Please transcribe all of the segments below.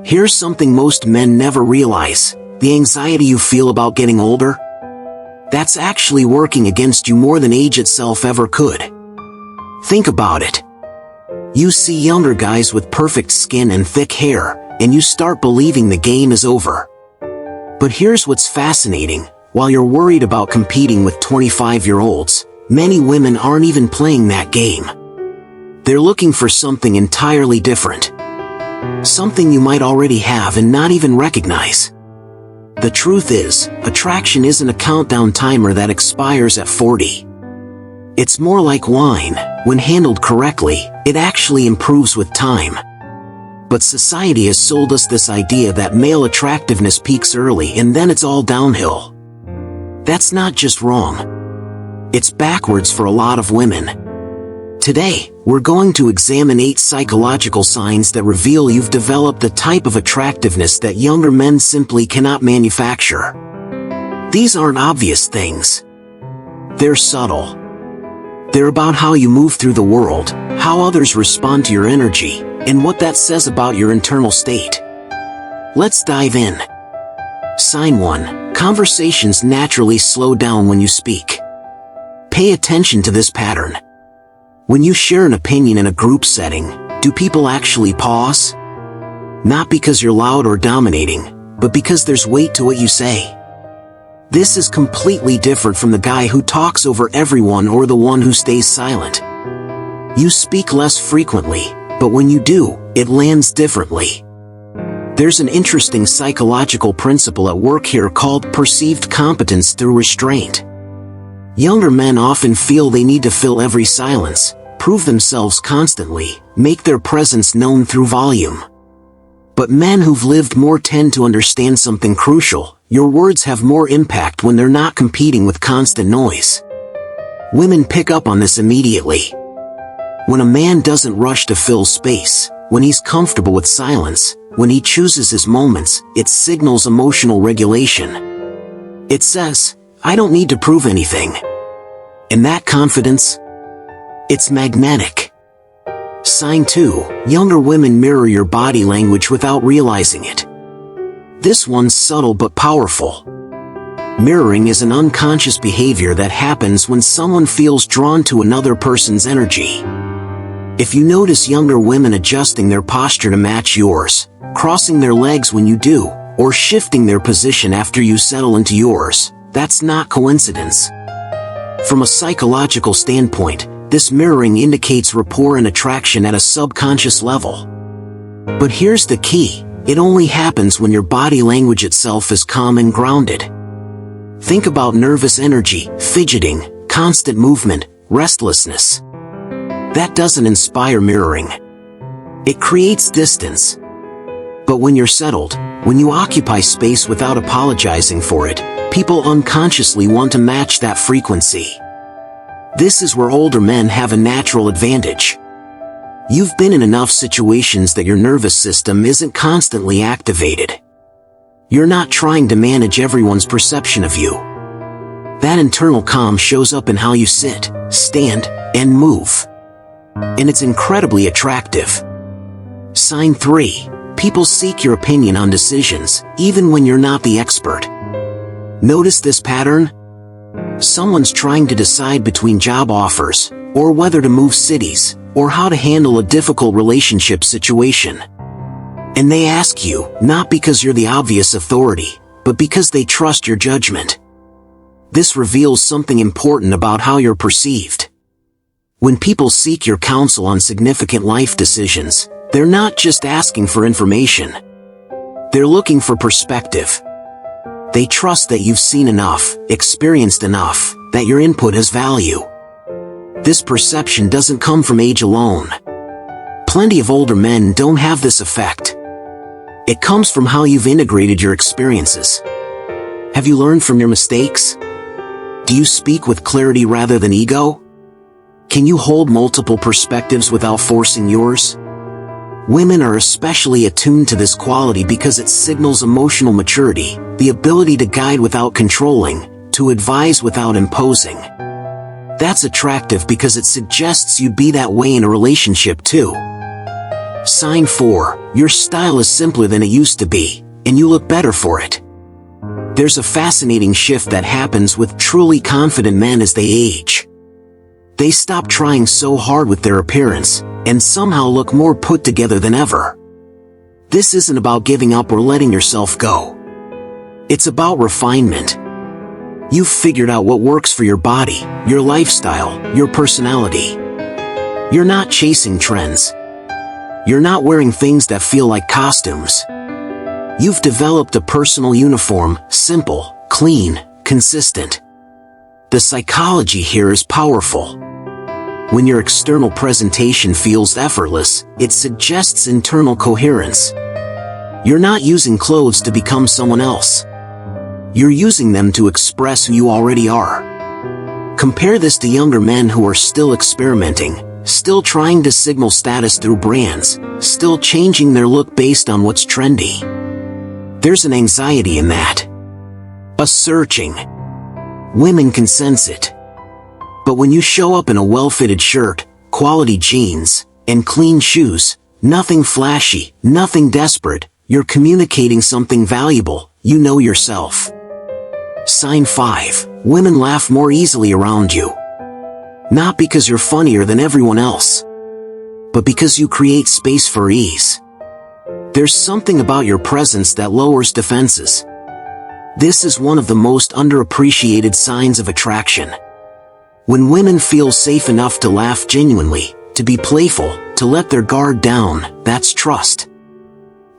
Here's something most men never realize. The anxiety you feel about getting older? That's actually working against you more than age itself ever could. Think about it. You see younger guys with perfect skin and thick hair, and you start believing the game is over. But here's what's fascinating. While you're worried about competing with 25-year-olds, many women aren't even playing that game. They're looking for something entirely different. Something you might already have and not even recognize. The truth is, attraction isn't a countdown timer that expires at 40. It's more like wine. When handled correctly, it actually improves with time. But society has sold us this idea that male attractiveness peaks early and then it's all downhill. That's not just wrong. It's backwards for a lot of women. Today, we're going to examine 8 psychological signs that reveal you've developed the type of attractiveness that younger men simply cannot manufacture. These aren't obvious things. They're subtle. They're about how you move through the world, how others respond to your energy, and what that says about your internal state. Let's dive in. Sign 1. Conversations naturally slow down when you speak. Pay attention to this pattern. When you share an opinion in a group setting, do people actually pause? Not because you're loud or dominating, but because there's weight to what you say. This is completely different from the guy who talks over everyone or the one who stays silent. You speak less frequently, but when you do, it lands differently. There's an interesting psychological principle at work here called perceived competence through restraint. Younger men often feel they need to fill every silence, prove themselves constantly, make their presence known through volume. But men who've lived more tend to understand something crucial. Your words have more impact when they're not competing with constant noise. Women pick up on this immediately. When a man doesn't rush to fill space, when he's comfortable with silence, when he chooses his moments, it signals emotional regulation. It says, I don't need to prove anything. And that confidence? It's magnetic. Sign 2. Younger women mirror your body language without realizing it. This one's subtle but powerful. Mirroring is an unconscious behavior that happens when someone feels drawn to another person's energy. If you notice younger women adjusting their posture to match yours, crossing their legs when you do, or shifting their position after you settle into yours, that's not coincidence. From a psychological standpoint, this mirroring indicates rapport and attraction at a subconscious level. But here's the key. It only happens when your body language itself is calm and grounded. Think about nervous energy, fidgeting, constant movement, restlessness. That doesn't inspire mirroring. It creates distance. But when you're settled, when you occupy space without apologizing for it, people unconsciously want to match that frequency. This is where older men have a natural advantage. You've been in enough situations that your nervous system isn't constantly activated. You're not trying to manage everyone's perception of you. That internal calm shows up in how you sit, stand, and move. And it's incredibly attractive. Sign 3. People seek your opinion on decisions, even when you're not the expert. Notice this pattern? Someone's trying to decide between job offers, or whether to move cities, or how to handle a difficult relationship situation. And they ask you, not because you're the obvious authority, but because they trust your judgment. This reveals something important about how you're perceived. When people seek your counsel on significant life decisions, they're not just asking for information. They're looking for perspective. They trust that you've seen enough, experienced enough, that your input has value. This perception doesn't come from age alone. Plenty of older men don't have this effect. It comes from how you've integrated your experiences. Have you learned from your mistakes? Do you speak with clarity rather than ego? Can you hold multiple perspectives without forcing yours? Women are especially attuned to this quality because it signals emotional maturity, the ability to guide without controlling, to advise without imposing. That's attractive because it suggests you'd be that way in a relationship too. Sign 4, your style is simpler than it used to be, and you look better for it. There's a fascinating shift that happens with truly confident men as they age. They stop trying so hard with their appearance, and somehow look more put together than ever. This isn't about giving up or letting yourself go. It's about refinement. You've figured out what works for your body, your lifestyle, your personality. You're not chasing trends. You're not wearing things that feel like costumes. You've developed a personal uniform, simple, clean, consistent. The psychology here is powerful. When your external presentation feels effortless, it suggests internal coherence. You're not using clothes to become someone else. You're using them to express who you already are. Compare this to younger men who are still experimenting, still trying to signal status through brands, still changing their look based on what's trendy. There's an anxiety in that. A searching. Women can sense it. But when you show up in a well-fitted shirt, quality jeans, and clean shoes, nothing flashy, nothing desperate, you're communicating something valuable. You know yourself. Sign 5, women laugh more easily around you. Not because you're funnier than everyone else, but because you create space for ease. There's something about your presence that lowers defenses. This is one of the most underappreciated signs of attraction. When women feel safe enough to laugh genuinely, to be playful, to let their guard down, that's trust.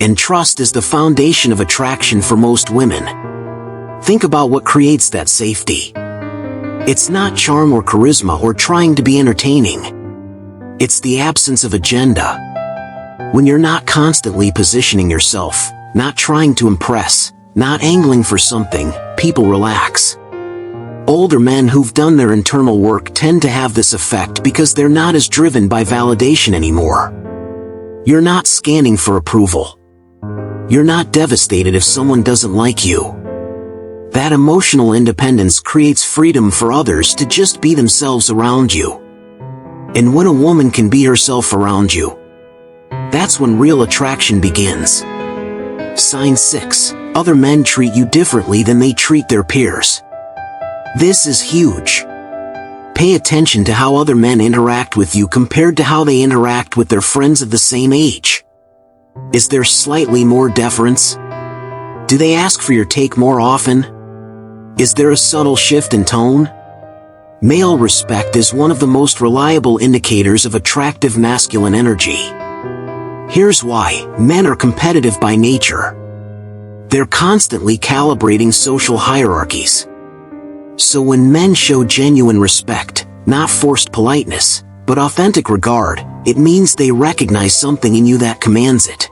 And trust is the foundation of attraction for most women. Think about what creates that safety. It's not charm or charisma or trying to be entertaining. It's the absence of agenda. When you're not constantly positioning yourself, not trying to impress, not angling for something, people relax. Older men who've done their internal work tend to have this effect because they're not as driven by validation anymore. You're not scanning for approval. You're not devastated if someone doesn't like you. That emotional independence creates freedom for others to just be themselves around you. And when a woman can be herself around you, that's when real attraction begins. Sign 6, other men treat you differently than they treat their peers. This is huge. Pay attention to how other men interact with you compared to how they interact with their friends of the same age. Is there slightly more deference? Do they ask for your take more often? Is there a subtle shift in tone? Male respect is one of the most reliable indicators of attractive masculine energy. Here's why. Men are competitive by nature. They're constantly calibrating social hierarchies. So when men show genuine respect, not forced politeness, but authentic regard, it means they recognize something in you that commands it.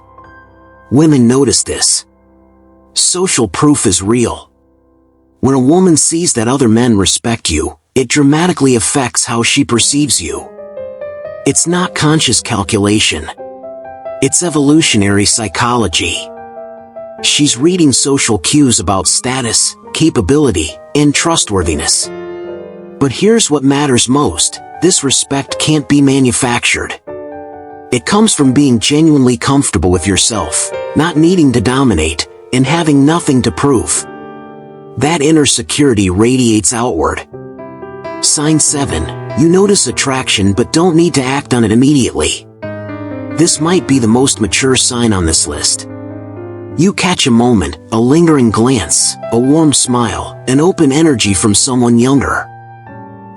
Women notice this. Social proof is real. When a woman sees that other men respect you, it dramatically affects how she perceives you. It's not conscious calculation. It's evolutionary psychology. She's reading social cues about status, capability, and trustworthiness. But here's what matters most. This respect can't be manufactured. It comes from being genuinely comfortable with yourself, not needing to dominate, and having nothing to prove. That inner security radiates outward. Sign 7, you notice attraction but don't need to act on it immediately. This might be the most mature sign on this list. You catch a moment, a lingering glance, a warm smile, an open energy from someone younger.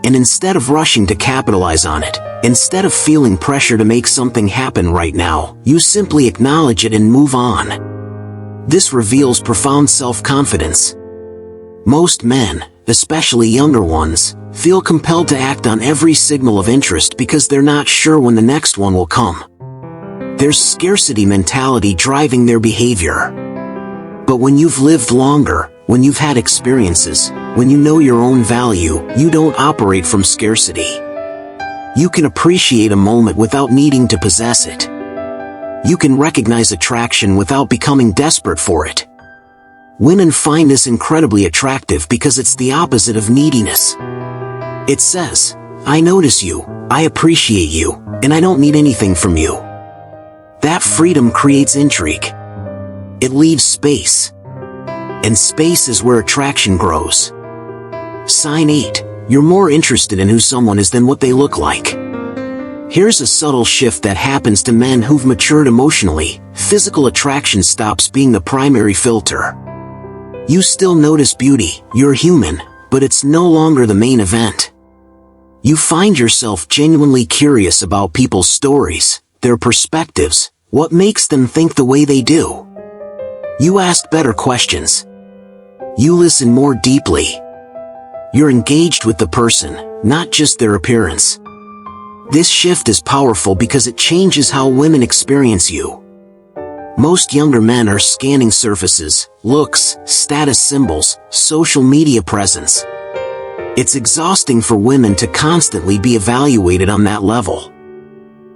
And instead of rushing to capitalize on it, instead of feeling pressure to make something happen right now, you simply acknowledge it and move on. This reveals profound self-confidence. Most men, especially younger ones, feel compelled to act on every signal of interest because they're not sure when the next one will come. There's scarcity mentality driving their behavior. But when you've lived longer, when you've had experiences, when you know your own value, you don't operate from scarcity. You can appreciate a moment without needing to possess it. You can recognize attraction without becoming desperate for it. Women find this incredibly attractive because it's the opposite of neediness. It says, I notice you, I appreciate you, and I don't need anything from you. That freedom creates intrigue. It leaves space. And space is where attraction grows. Sign 8. You're more interested in who someone is than what they look like. Here's a subtle shift that happens to men who've matured emotionally. Physical attraction stops being the primary filter. You still notice beauty, you're human, but it's no longer the main event. You find yourself genuinely curious about people's stories, their perspectives, what makes them think the way they do. You ask better questions. You listen more deeply. You're engaged with the person, not just their appearance. This shift is powerful because it changes how women experience you. Most younger men are scanning surfaces, looks, status symbols, social media presence. It's exhausting for women to constantly be evaluated on that level.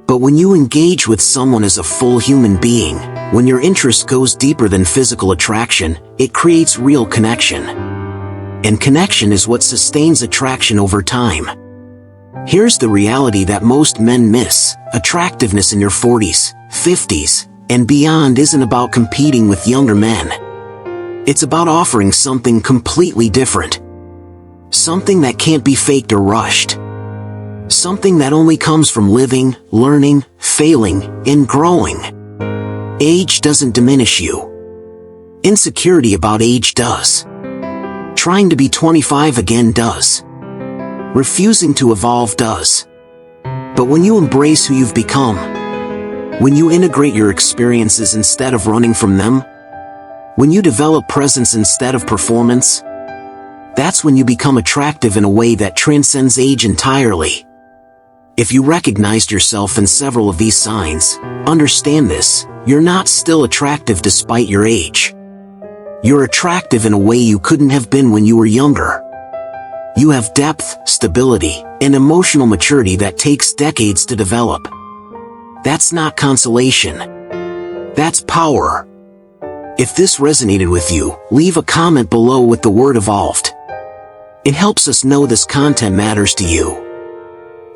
But when you engage with someone as a full human being, when your interest goes deeper than physical attraction, it creates real connection. And connection is what sustains attraction over time. Here's the reality that most men miss. Attractiveness in your 40s, 50s, and beyond isn't about competing with younger men. It's about offering something completely different. Something that can't be faked or rushed. Something that only comes from living, learning, failing, and growing. Age doesn't diminish you. Insecurity about age does. Trying to be 25 again does. Refusing to evolve does. But when you embrace who you've become, when you integrate your experiences instead of running from them, when you develop presence instead of performance, that's when you become attractive in a way that transcends age entirely. If you recognized yourself in several of these signs, understand this: you're not still attractive despite your age. You're attractive in a way you couldn't have been when you were younger. You have depth, stability, and emotional maturity that takes decades to develop. That's not consolation. That's power. If this resonated with you, leave a comment below with the word evolved. It helps us know this content matters to you.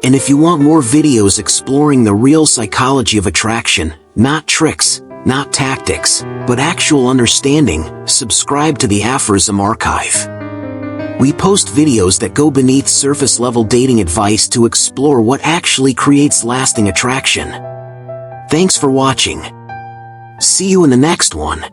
And if you want more videos exploring the real psychology of attraction, not tricks, not tactics, but actual understanding, subscribe to the Aphorism Archive. We post videos that go beneath surface-level dating advice to explore what actually creates lasting attraction. Thanks for watching. See you in the next one.